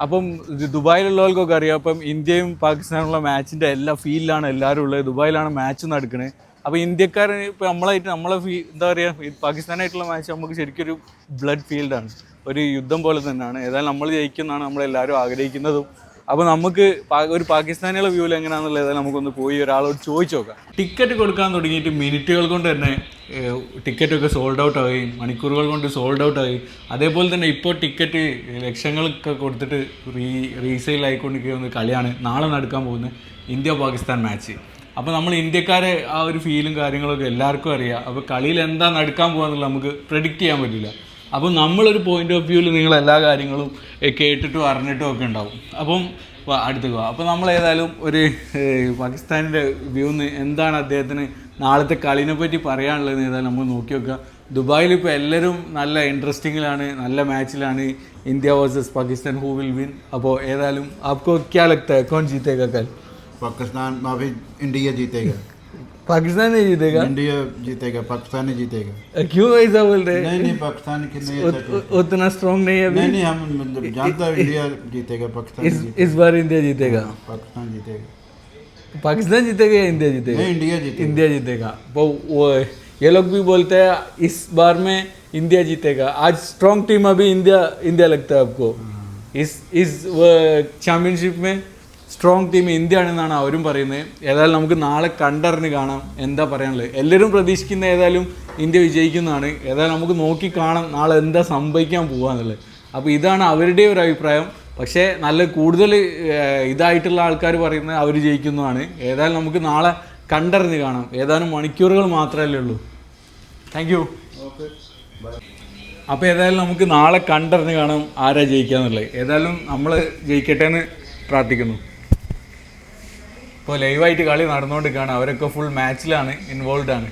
അപ്പം ദുബായിലുള്ളവർക്കൊക്കെ അറിയാം, അപ്പം ഇന്ത്യയും പാകിസ്ഥാനുള്ള മാച്ചിൻ്റെ എല്ലാ ഫീലിലാണ് എല്ലാവരും ഉള്ളത്. ദുബായിലാണ് മാച്ച് നടക്കുന്നത്. അപ്പോൾ ഇന്ത്യക്കാർ ഇപ്പോൾ നമ്മളെ എന്താ പറയുക, പാകിസ്ഥാനായിട്ടുള്ള മാച്ച് നമുക്ക് ശരിക്കൊരു ബ്ലഡ് ഫീൽഡാണ്, ഒരു യുദ്ധം പോലെ തന്നെയാണ്. ഏതായാലും നമ്മൾ ജയിക്കുന്നതാണ് നമ്മളെല്ലാവരും ആഗ്രഹിക്കുന്നതും. അപ്പോൾ നമുക്ക് ഒരു പാകിസ്ഥാനികളുടെ വ്യൂവിൽ എങ്ങനെയാണെന്നുള്ളത് ഏതായാലും നമുക്കൊന്ന് പോയി ഒരാളോട് ചോദിച്ചു നോക്കാം. ടിക്കറ്റ് കൊടുക്കാൻ തുടങ്ങിയിട്ട് മിനിറ്റുകൾ കൊണ്ട് തന്നെ ടിക്കറ്റൊക്കെ സോൾഡ് ഔട്ട് ആയി, മണിക്കൂറുകൾ കൊണ്ട് സോൾഡ് ഔട്ട് ആയി. അതേപോലെ തന്നെ ഇപ്പോൾ ടിക്കറ്റ് ലക്ഷങ്ങളൊക്കെ കൊടുത്തിട്ട് റീസെയിൽ ആയിക്കൊണ്ടിരിക്കുന്ന കളിയാണ് നാളെ നടക്കാൻ പോകുന്നത് ഇന്ത്യ പാകിസ്ഥാൻ മാച്ച്. അപ്പോൾ നമ്മൾ ഇന്ത്യക്കാരെ ആ ഒരു ഫീലും കാര്യങ്ങളൊക്കെ എല്ലാവർക്കും അറിയാം. അപ്പോൾ കളിയിൽ എന്താ നടക്കാൻ പോകുകയെന്നുള്ളത് നമുക്ക് പ്രെഡിക്റ്റ് ചെയ്യാൻ പറ്റില്ല. അപ്പോൾ നമ്മളൊരു പോയിന്റ് ഓഫ് വ്യൂവിൽ നിങ്ങൾ എല്ലാ കാര്യങ്ങളും കേട്ടിട്ടും അറിഞ്ഞിട്ടും ഒക്കെ ഉണ്ടാവും. അപ്പം അടുത്തേക്ക് പോകാം. അപ്പോൾ നമ്മൾ ഏതായാലും ഒരു പാകിസ്ഥാനിൻ്റെ വ്യൂന്ന് എന്താണ് അദ്ദേഹത്തിന് നാളത്തെ കളിനെ പറ്റി പറയാനുള്ളതെന്ന് ഏതായാലും നമ്മൾ നോക്കി വെക്കുക. ദുബായിൽ ഇപ്പോൾ എല്ലാവരും നല്ല ഇൻട്രസ്റ്റിങ്ങിലാണ്, നല്ല മാച്ചിലാണ്. India versus Pakistan, who will win? അപ്പോൾ ഏതായാലും ആപ്കോ ക്യാ ലഗ്താ ഹൈ കौन जीतेगा कल? पाकिस्तान अभी इंडिया जीतेगा। पाकिस्तान नहीं जीतेगा? इंडिया जीतेगा, पाकिस्तान ही जीतेगा। क्यों ऐसा बोल रहे हैं? नहीं पाकिस्तान की नहीं, उतना स्ट्रॉन्ग नहीं है अभी। नहीं हम जानता है इंडिया जीतेगा, पाकिस्तान इस बार इंडिया जीतेगा। पाकिस्तान जीतेगा। पाकिस्तान जीतेगा या इंडिया जीतेगा? नहीं इंडिया जीतेगा। इंडिया जीतेगा। वो ये लोग भी बोलते हैं इस बार में इंडिया जीतेगा। आज स्ट्रॉन्ग टीम अभी इंडिया लगता है आपको? इस ചാമ്പ്യൻഷിപ്പ് में സ്ട്രോങ് ടീം ഇന്ത്യ ആണെന്നാണ് അവരും പറയുന്നത്. ഏതായാലും നമുക്ക് നാളെ കണ്ടറിഞ്ഞ് കാണാം എന്താ പറയാനുള്ളത്. എല്ലാവരും പ്രതീക്ഷിക്കുന്ന ഏതായാലും ഇന്ത്യ വിജയിക്കുന്നതാണ്. ഏതായാലും നമുക്ക് നോക്കി കാണാം നാളെ എന്താ സംഭവിക്കാൻ പോകാന്നുള്ളത്. അപ്പോൾ ഇതാണ് അവരുടെ ഒരു അഭിപ്രായം. പക്ഷേ നല്ല കൂടുതൽ ഇതായിട്ടുള്ള ആൾക്കാർ പറയുന്നത് അവർ ജയിക്കുന്നതാണ്. ഏതായാലും നമുക്ക് നാളെ കണ്ടറിഞ്ഞ് കാണാം. ഏതാനും മണിക്കൂറുകൾ മാത്രമല്ലേ ഉള്ളൂ. Thank you. അപ്പോൾ ഏതായാലും നമുക്ക് നാളെ കണ്ടറിഞ്ഞ് കാണാം ആരാ ജയിക്കാന്നുള്ളത്. ഏതായാലും നമ്മൾ ജയിക്കട്ടെ എന്ന് പ്രാർത്ഥിക്കുന്നു. ഇപ്പോൾ ലൈവായിട്ട് കളി നടന്നുകൊണ്ടിരിക്കുകയാണ്. അവരൊക്കെ ഫുൾ മാച്ചിലാണ് ഇൻവോൾവ് ആണ്.